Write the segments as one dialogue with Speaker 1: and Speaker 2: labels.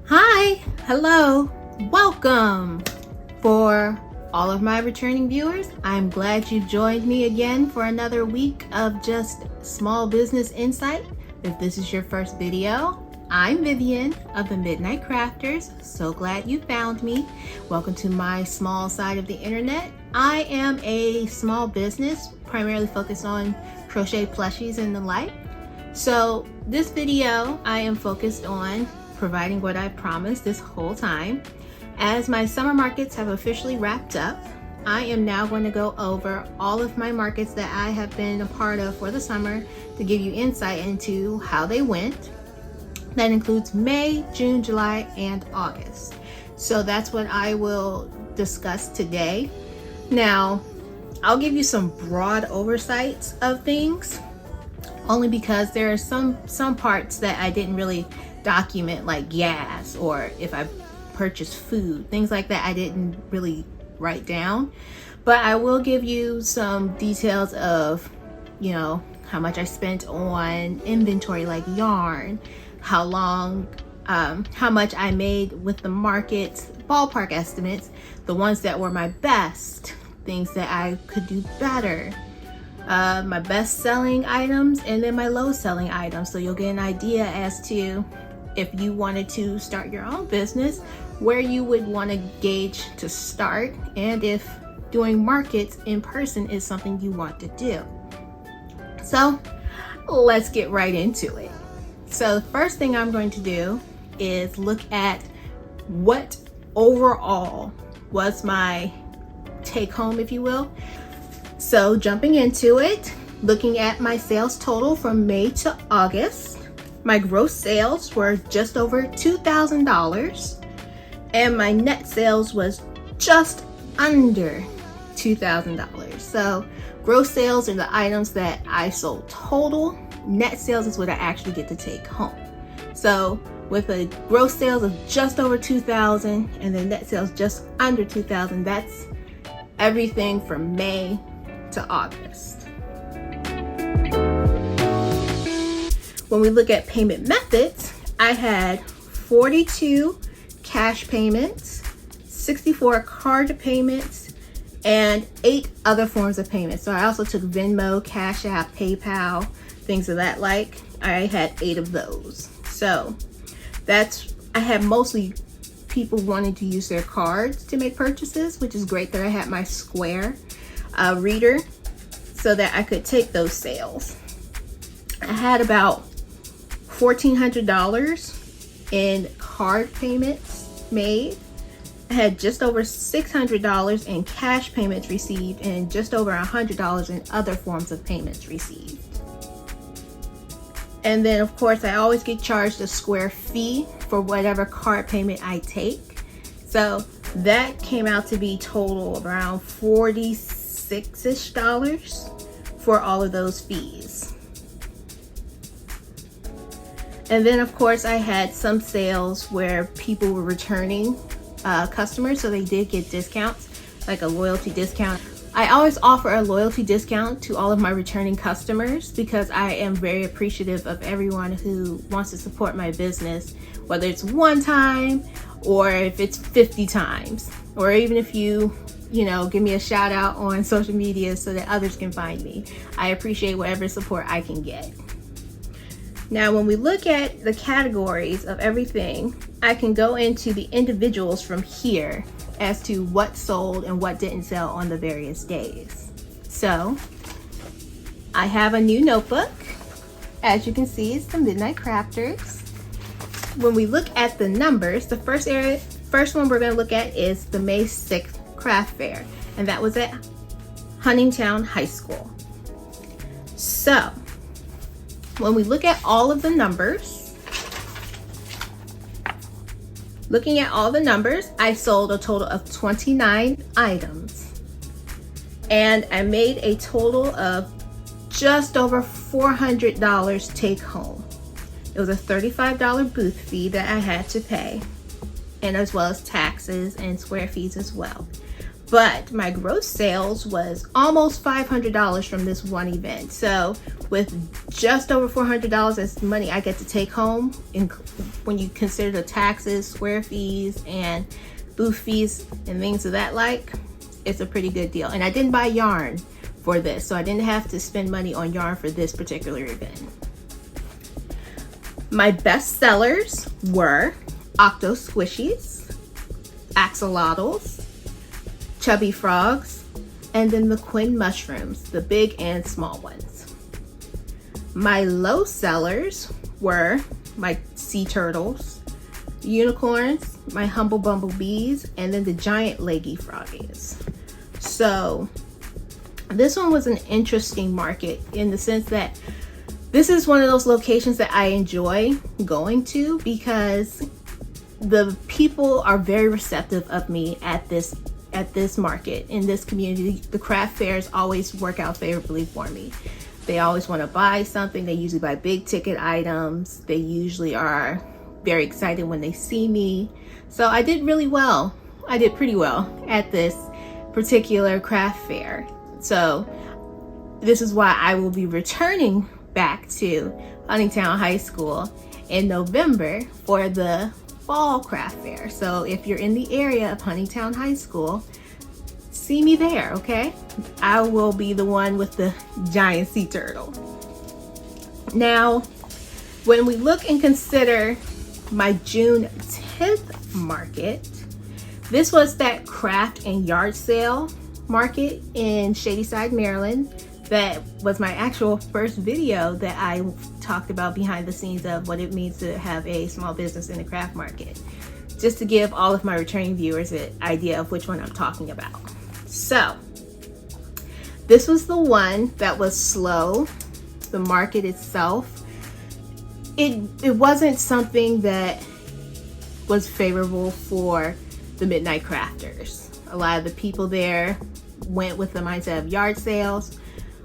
Speaker 1: Hi, hello, welcome. For all of my returning viewers, I'm glad you joined me again for another week of just small business insight. If this is your first video, I'm Vivian of the Midnight Crafters. So glad you found me. Welcome to my small side of the internet. I am a small business primarily focused on crochet plushies and the like. So this video, I am focused on providing what I promised this whole time. As my summer markets have officially wrapped up, I am now going to go over all of my markets that I have been a part of for the summer to give you insight into how they went. That includes May, June, July, and August. So that's what I will discuss today. Now, I'll give you some broad oversights of things, only because there are some parts that I didn't really document, like gas, or if I purchased food, things like that I didn't really write down. But I will give you some details of, you know, how much I spent on inventory, like yarn, how much I made with the markets, ballpark estimates, the ones that were my best, things that I could do better, my best selling items, and then my low selling items. So you'll get an idea as to, if you wanted to start your own business, where you would want to gauge to start, and if doing markets in person is something you want to do. So let's get right into it. So the first thing I'm going to do is look at what overall was my take home, if you will. So jumping into it, looking at my sales total from May to August, my gross sales were just over $2,000 and my net sales was just under $2,000. So gross sales are the items that I sold total. Net sales is what I actually get to take home. So with a gross sales of just over $2,000 and then net sales just under $2,000, that's everything from May to August. When we look at payment methods, I had 42 cash payments, 64 card payments, and 8 other forms of payment. So I also took Venmo, Cash App, PayPal, things of that like. I had 8 of those. So I had mostly people wanting to use their cards to make purchases, which is great that I had my Square reader so that I could take those sales. I had about $1,400 in card payments made. I had just over $600 in cash payments received and just over $100 in other forms of payments received. And then of course I always get charged a Square fee for whatever card payment I take. So that came out to be total around $46-ish for all of those fees. And then of course I had some sales where people were returning customers, so they did get discounts, like a loyalty discount. I always offer a loyalty discount to all of my returning customers because I am very appreciative of everyone who wants to support my business, whether it's one time or if it's 50 times, or even if you give me a shout out on social media so that others can find me. I appreciate whatever support I can get. Now, when we look at the categories of everything, I can go into the individuals from here as to what sold and what didn't sell on the various days. So I have a new notebook. As you can see, it's the Midnight Crafters. When we look at the numbers, the first one we're going to look at is the May 6th craft fair, and that was at Huntingtown High School. So when we look at all of the numbers, I sold a total of 29 items and I made a total of just over $400 take home. It was a $35 booth fee that I had to pay, and as well as taxes and Square fees as well. but my gross sales was almost $500 from this one event. So with just over $400 as money I get to take home, when you consider the taxes, square fees, and booth fees and things of that like, it's a pretty good deal. And I didn't buy yarn for this, so I didn't have to spend money on yarn for this particular event. My best sellers were Octo Squishies, Axolotls, Chubby Frogs, and then the Quinn mushrooms, the big and small ones. My low sellers were my sea turtles, unicorns, my humble bumblebees, and then the giant leggy froggies. So this one was an interesting market in the sense that this is one of those locations that I enjoy going to because the people are very receptive of me at this market, in this community. The craft fairs always work out favorably for me. They always want to buy something. They usually buy big ticket items. They usually are very excited when they see me. So I did really well. I did pretty well at this particular craft fair. So this is why I will be returning back to Huntingtown High School in November for the fall craft fair. So if you're in the area of Huntingtown High School, see me there, okay? I will be the one with the giant sea turtle. Now, when we look and consider my June 10th market, this was that craft and yard sale market in Shadyside, Maryland. That was my actual first video that I talked about behind the scenes of what it means to have a small business in the craft market, just to give all of my returning viewers an idea of which one I'm talking about. So this was the one that was slow. The market itself, it wasn't something that was favorable for the midnight crafters. A lot of the people there went with the mindset of yard sales.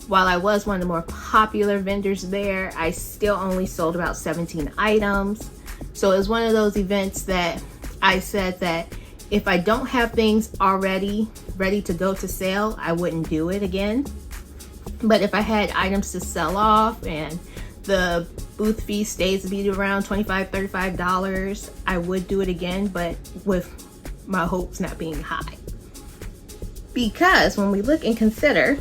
Speaker 1: While I was one of the more popular vendors there, I still only sold about 17 items. So it was one of those events that I said that if I don't have things already ready to go to sale, I wouldn't do it again. But if I had items to sell off and the booth fee stays to be around $25, $35, I would do it again, but with my hopes not being high. Because when we look and consider,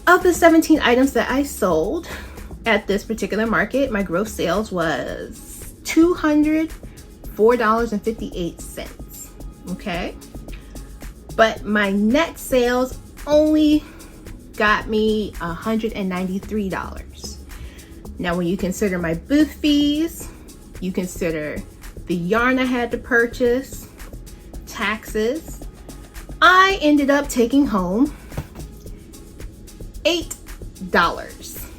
Speaker 1: of the 17 items that I sold at this particular market, my gross sales was $204.58, okay? But my net sales only got me $193. Now, when you consider my booth fees, you consider the yarn I had to purchase, taxes, I ended up taking home $8.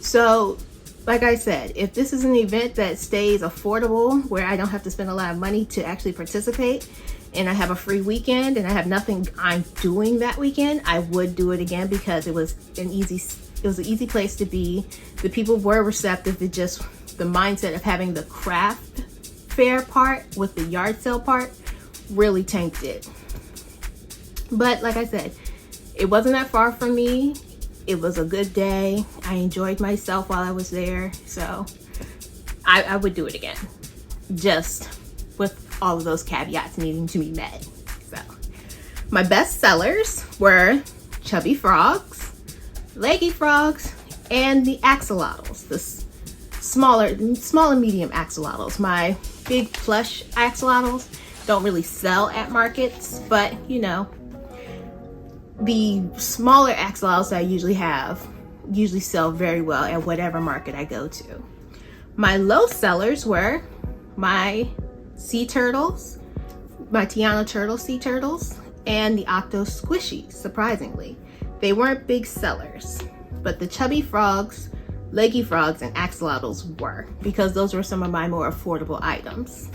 Speaker 1: So, like I said, if this is an event that stays affordable, where I don't have to spend a lot of money to actually participate, and I have a free weekend and I have nothing I'm doing that weekend, I would do it again because it was an easy place to be. The people were receptive. It just, the mindset of having the craft fair part with the yard sale part really tanked it. But like I said, it wasn't that far from me. It was a good day. I enjoyed myself while I was there. So I would do it again, just with all of those caveats needing to be met. So my best sellers were Chubby Frogs, Leggy Frogs, and the Axolotls, the small and medium axolotls. My big plush axolotls don't really sell at markets, but you know, the smaller axolotls I usually sell very well at whatever market I go to. My low sellers were my sea turtles, my Tiana turtle sea turtles, and the Octo Squishies. Surprisingly, they weren't big sellers, but the Chubby Frogs, Leggy Frogs, and Axolotls were, because those were some of my more affordable items.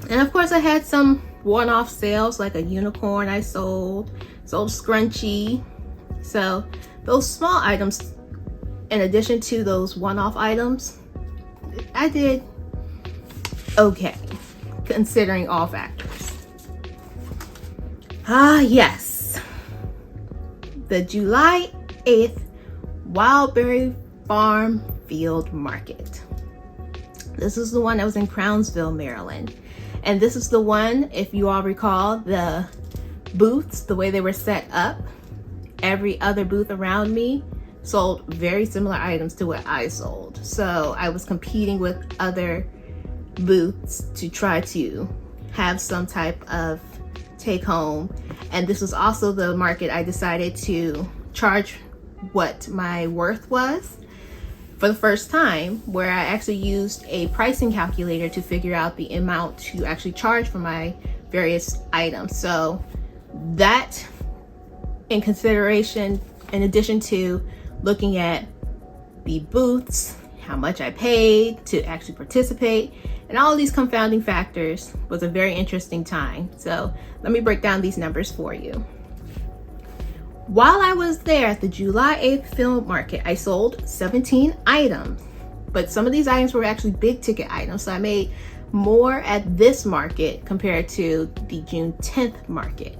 Speaker 1: And of course I had some one-off sales, like a unicorn I sold scrunchie. So those small items, in addition to those one-off items, I did okay. considering all factors. Yes, the July 8th Wildberry Farm Field Market. This is the one that was in Crownsville, Maryland. And this is the one, if you all recall, the booths, the way they were set up, every other booth around me sold very similar items to what I sold. So I was competing with other booths to try to have some type of take home. And this was also the market I decided to charge what my worth was for the first time, where I actually used a pricing calculator to figure out the amount to actually charge for my various items. So that in consideration, in addition to looking at the booths, how much I paid to actually participate, and all of these confounding factors, was a very interesting time. So let me break down these numbers for you. While I was there at the July 8th field market, I sold 17 items, but some of these items were actually big ticket items. So I made more at this market compared to the June 10th market.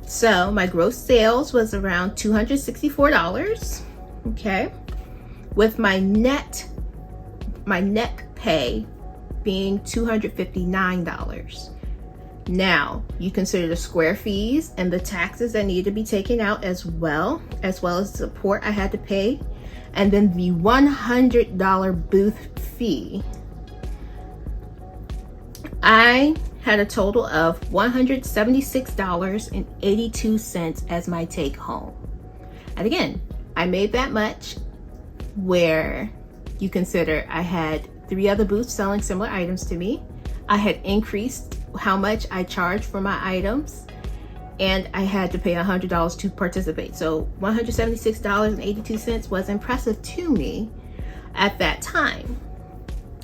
Speaker 1: So my gross sales was around $264, okay, with my net pay being $259. Now, you consider the square fees and the taxes that need to be taken out as well as the support I had to pay, and then the $100 booth fee. I had a total of $176.82 as my take home. And again, I made that much where you consider I had 3 other booths selling similar items to me. I had increased how much I charged for my items, and I had to pay $100 to participate. So $176.82 was impressive to me at that time.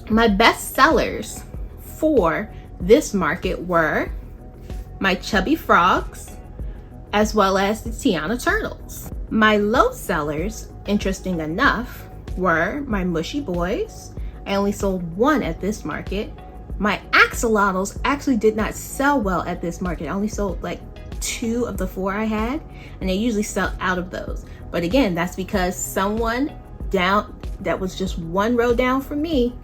Speaker 1: My best sellers for this market were my chubby frogs as well as the Tiana turtles. My low sellers, interesting enough, were my mushy boys. I only sold 1 at this market. My axolotls actually did not sell well at this market. I only sold like 2 of the 4 I had, and they usually sell out of those. But again, that's because someone down that was just 1 row down from me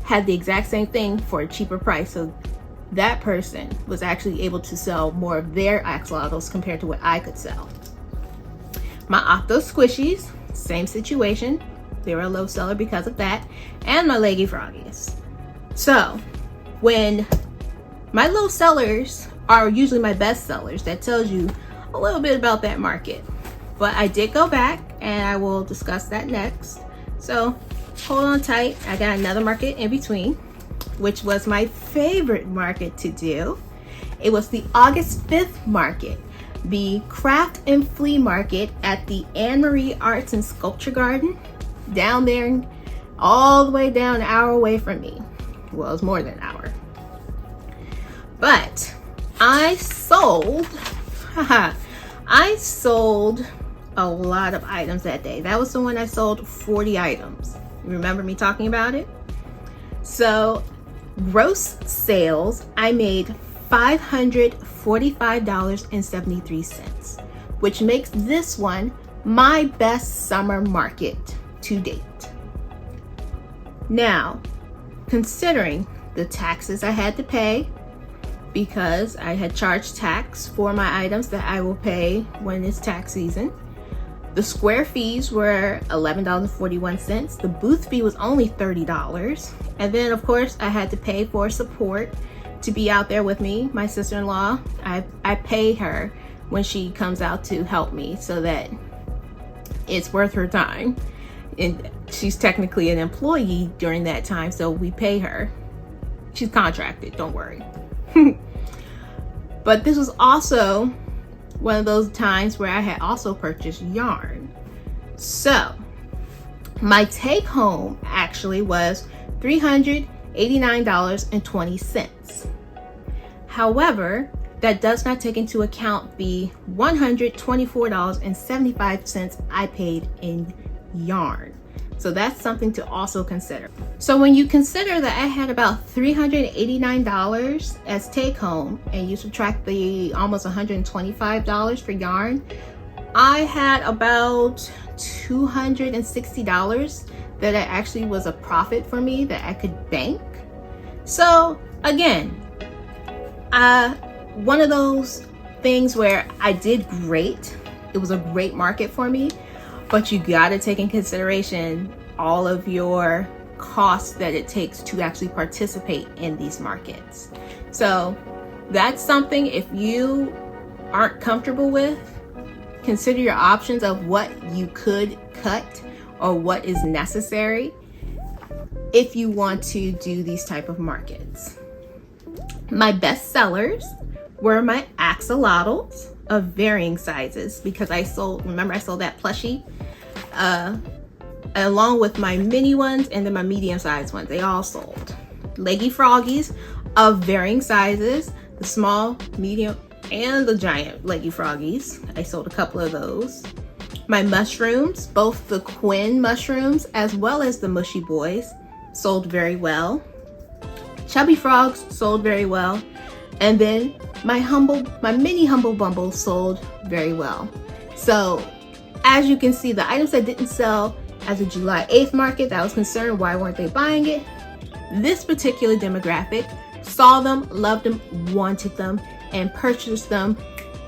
Speaker 1: had the exact same thing for a cheaper price. So that person was actually able to sell more of their axolotls compared to what I could sell. My Octo Squishies, same situation. They were a low seller because of that. And my Leggy Froggies. So when my low sellers are usually my best sellers, that tells you a little bit about that market. But I did go back, and I will discuss that next. So hold on tight. I got another market in between, which was my favorite market to do. It was the August 5th market, the Craft and Flea Market at the Anne Marie Arts and Sculpture Garden, down there, all the way down an hour away from me. Well, it's more than an hour. But I sold a lot of items that day. That was the one I sold 40 items. You remember me talking about it? So gross sales, I made $545.73, which makes this one my best summer market to date. Now, considering the taxes I had to pay, because I had charged tax for my items that I will pay when it's tax season, the square fees were $11.41. The booth fee was only $30. And then of course I had to pay for support to be out there with me. My sister-in-law, I pay her when she comes out to help me so that it's worth her time. And she's technically an employee during that time, so we pay her. She's contracted, don't worry. But this was also one of those times where I had also purchased yarn. So my take home actually was $389.20. However, that does not take into account the $124.75 I paid in yarn. So that's something to also consider. So when you consider that I had about $389 as take home, and you subtract the almost $125 for yarn, I had about $260 that actually was a profit for me that I could bank. So again, one of those things where I did great. It was a great market for me, but you got to take in consideration all of your costs that it takes to actually participate in these markets. So that's something, if you aren't comfortable with, consider your options of what you could cut or what is necessary if you want to do these type of markets. My best sellers were my axolotls of varying sizes, because I sold that plushie along with my mini ones and then my medium sized ones. They all sold. Leggy froggies of varying sizes, the small, medium, and the giant leggy froggies. I sold a couple of those. My mushrooms, both the Quinn mushrooms as well as the mushy boys, sold very well. Chubby frogs sold very well. And then my mini humble bumble sold very well. So as you can see, the items that didn't sell as a July 8th market that I was concerned why weren't they buying it, this particular demographic saw them, loved them, wanted them, and purchased them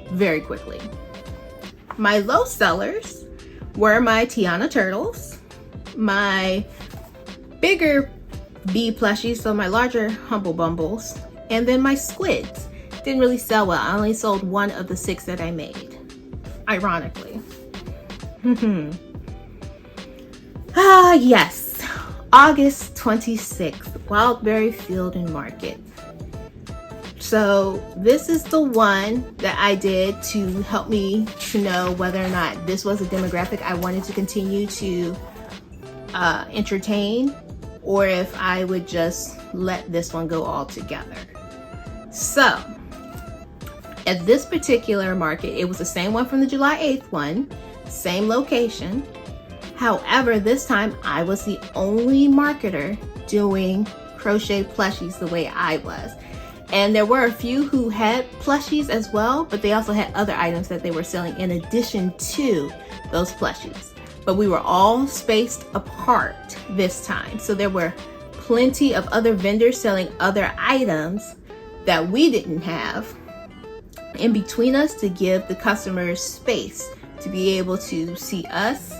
Speaker 1: very quickly. My low sellers were my Tiana turtles, my bigger bee plushies, so my larger humble bumbles, and then my squids. Didn't really sell well. I only sold one of the 6 that I made, ironically. Yes, August 26th, Wildberry Field and Market. So this is the one that I did to help me to know whether or not this was a demographic I wanted to continue to entertain, or if I would just let this one go altogether. So at this particular market, it was the same one from the July 8th one, same location. However, this time I was the only marketer doing crochet plushies the way I was. And there were a few who had plushies as well, but they also had other items that they were selling in addition to those plushies. But we were all spaced apart this time. So there were plenty of other vendors selling other items that we didn't have in between us to give the customers space to be able to see us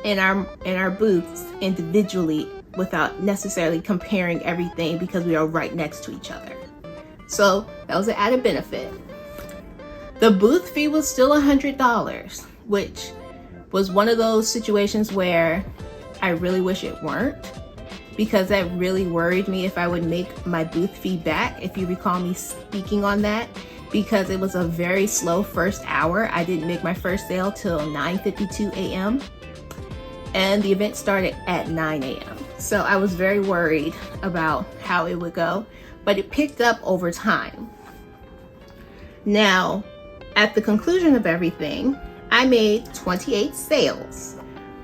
Speaker 1: in our booths individually without necessarily comparing everything, because we are right next to each other. So that was an added benefit. The booth fee was still $100, which was one of those situations where I really wish it weren't, because that really worried me if I would make my booth fee back, if you recall me speaking on that, because it was a very slow first hour. I didn't make my first sale till 9:52 a.m. and the event started at 9 a.m. So I was very worried about how it would go, but it picked up over time. Now, at the conclusion of everything, I made 28 sales,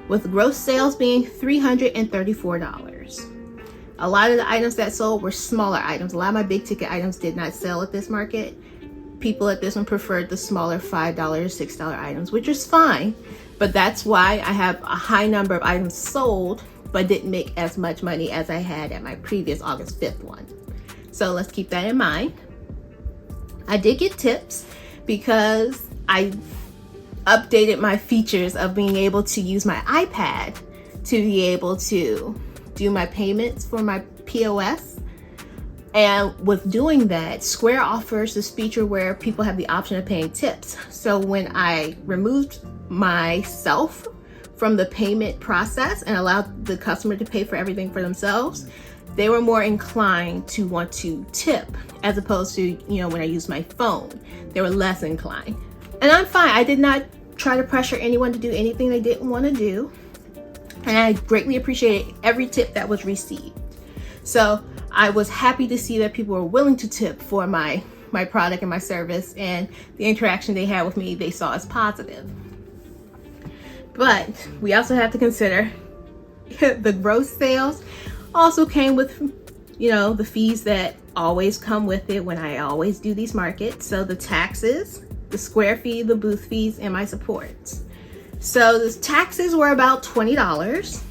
Speaker 1: with gross sales being $334. A lot of the items that sold were smaller items. A lot of my big ticket items did not sell at this market. People at this one preferred the smaller $5, $6 items, which is fine, but that's why I have a high number of items sold, but didn't make as much money as I had at my previous August 5th one. So let's keep that in mind. I did get tips because I updated my features of being able to use my iPad to be able to do my payments for my POS. And with doing that, Square offers this feature where people have the option of paying tips. So when I removed myself from the payment process and allowed the customer to pay for everything for themselves, they were more inclined to want to tip, as opposed to, when I used my phone, they were less inclined. And I'm fine. I did not try to pressure anyone to do anything they didn't want to do. And I greatly appreciated every tip that was received. So I was happy to see that people were willing to tip for my product and my service, and the interaction they had with me, they saw as positive. But we also have to consider the gross sales also came with, you know, the fees that always come with it when I always do these markets. So the taxes, the square fee, the booth fees, and my supports. So the taxes were about $20.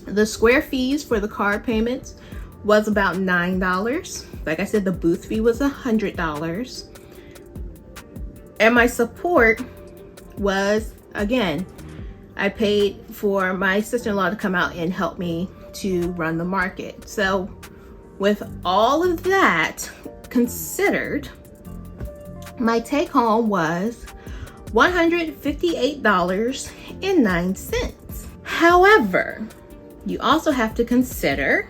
Speaker 1: The square fees for the card payments was about $9. Like I said, the booth fee was $100. And my support was, again, I paid for my sister-in-law to come out and help me to run the market. So with all of that considered, my take home was $158.09. However, you also have to consider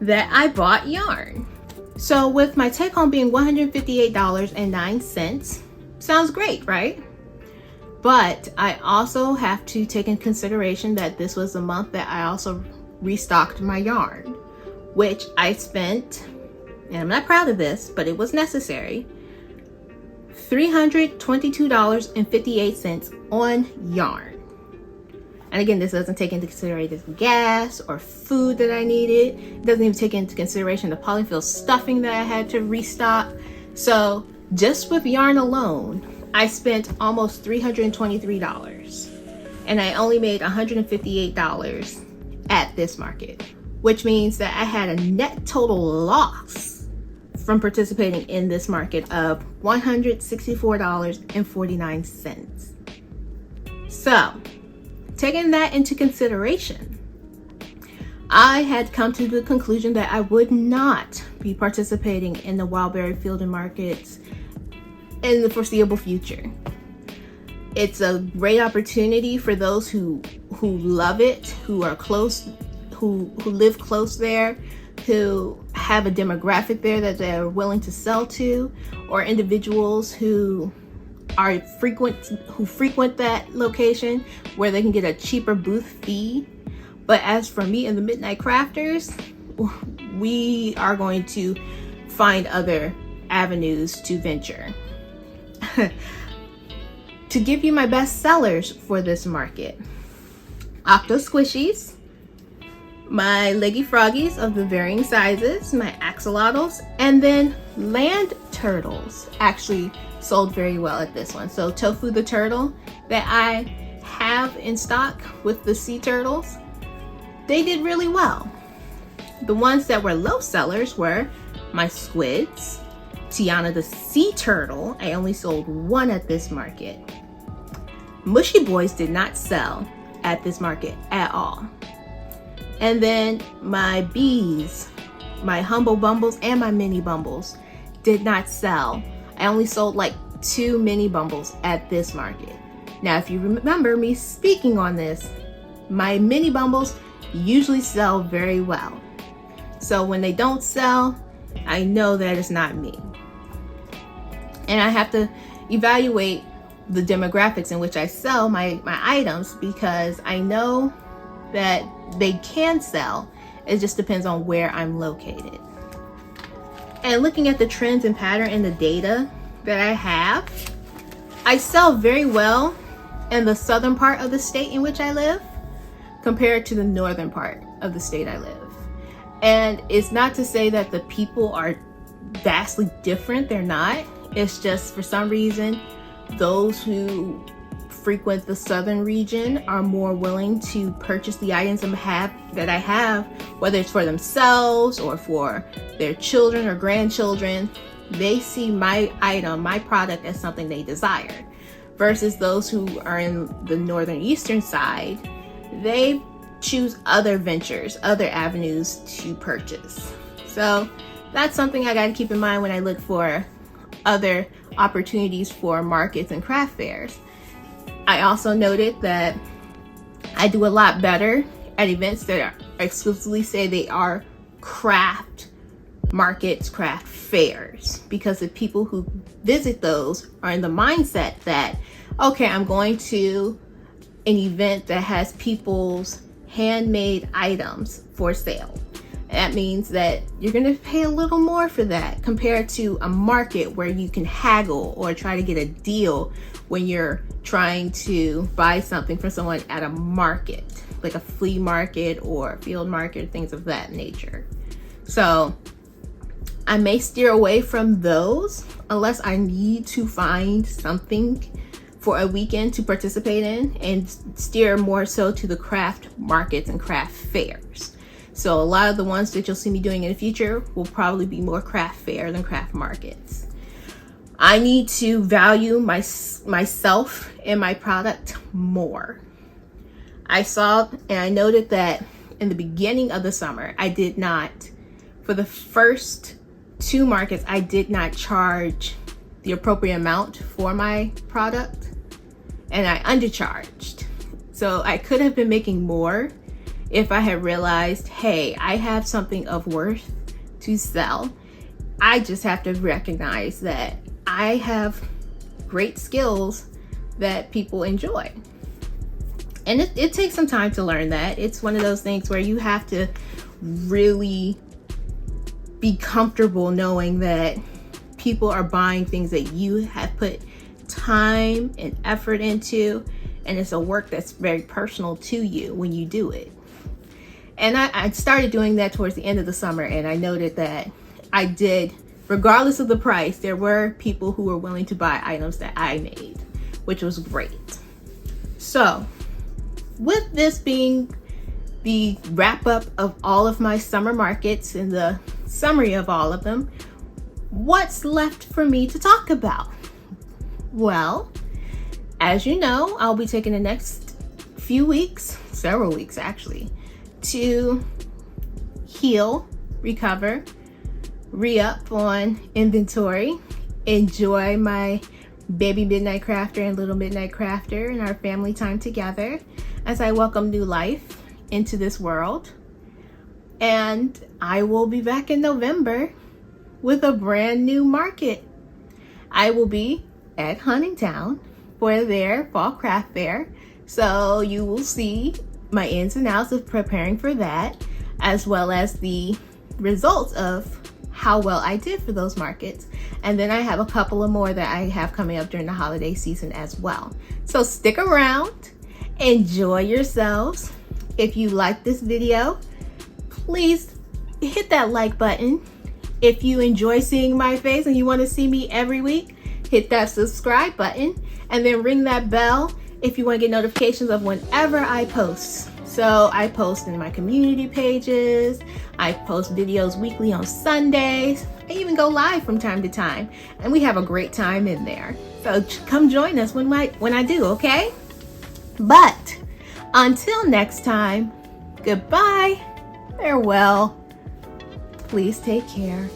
Speaker 1: that I bought yarn. So with my take home being $158.09, sounds great, right? But I also have to take in consideration that this was the month that I also restocked my yarn, which I spent, and I'm not proud of this, but it was necessary, $322.58 on yarn. And again, this doesn't take into consideration gas or food that I needed. It doesn't even take into consideration the polyfill stuffing that I had to restock. So just with yarn alone, I spent almost $323. And I only made $158 at this market, which means that I had a net total loss from participating in this market of $164.49. So, taking that into consideration, I had come to the conclusion that I would not be participating in the Wildberry Field and Markets in the foreseeable future. It's a great opportunity for those who love it, who are close, who live close there, who have a demographic there that they're willing to sell to, or individuals who frequent that location where they can get a cheaper booth fee. But as for me and the Midnight Crafters, we are going to find other avenues to venture. To give you my best sellers for this market: Octo Squishies, my Leggy Froggies of the varying sizes, my axolotls, and then land turtles actually sold very well at this one. So Tofu the turtle that I have in stock with the sea turtles, they did really well. The ones that were low sellers were my squids, Tiana the sea turtle. I only sold one at this market. Mushy Boys did not sell at this market at all. And then my bees, my Humble Bumbles and my Mini Bumbles did not sell. I only sold like 2 Mini Bumbles at this market. Now, if you remember me speaking on this, my Mini Bumbles usually sell very well. So when they don't sell, I know that it's not me. And I have to evaluate the demographics in which I sell my items, because I know that they can sell. It just depends on where I'm located. And looking at the trends and pattern in the data that I have, I sell very well in the southern part of the state in which I live compared to the northern part of the state I live. And it's not to say that the people are vastly different. They're not. It's just for some reason, those who frequent the southern region are more willing to purchase the items that I have, whether it's for themselves or for their children or grandchildren. They see my item, my product, as something they desire. Versus those who are in the northern eastern side, they choose other ventures, other avenues to purchase. So that's something I got to keep in mind when I look for other opportunities for markets and craft fairs. I also noted that I do a lot better at events that are exclusively say they are craft markets, craft fairs, because the people who visit those are in the mindset that, okay, I'm going to an event that has people's handmade items for sale. That means that you're going to pay a little more for that compared to a market where you can haggle or try to get a deal when you're trying to buy something from someone at a market, like a flea market or field market, things of that nature. So I may steer away from those unless I need to find something for a weekend to participate in, and steer more so to the craft markets and craft fairs. So a lot of the ones that you'll see me doing in the future will probably be more craft fair than craft markets. I need to value myself and my product more. I saw and I noted that in the beginning of the summer, I did not, for the first 2 markets, I did not charge the appropriate amount for my product, and I undercharged. So I could have been making more if I had realized, hey, I have something of worth to sell. I just have to recognize that I have great skills that people enjoy. And it takes some time to learn that. It's one of those things where you have to really be comfortable knowing that people are buying things that you have put time and effort into, and it's a work that's very personal to you when you do it. And I started doing that towards the end of the summer, and I noted that I did, regardless of the price, there were people who were willing to buy items that I made, which was great. So with this being the wrap up of all of my summer markets and the summary of all of them, what's left for me to talk about? Well, as you know, I'll be taking the next few weeks, several weeks actually, to heal, recover, re-up on inventory, enjoy my baby Midnight Crafter and little Midnight Crafter and our family time together as I welcome new life into this world. And I will be back in November with a brand new market. I will be at Huntingtown for their fall craft fair. So you will see my ins and outs of preparing for that, as well as the results of how well I did for those markets. And then I have a couple of more that I have coming up during the holiday season as well. So stick around, enjoy yourselves. If you like this video, please hit that like button. If you enjoy seeing my face and you want to see me every week, hit that subscribe button and then ring that bell if you want to get notifications of whenever I post. So I post in my community pages, I post videos weekly on Sundays, I even go live from time to time, and we have a great time in there. So come join us when I do, okay? But until next time, goodbye, farewell, please take care.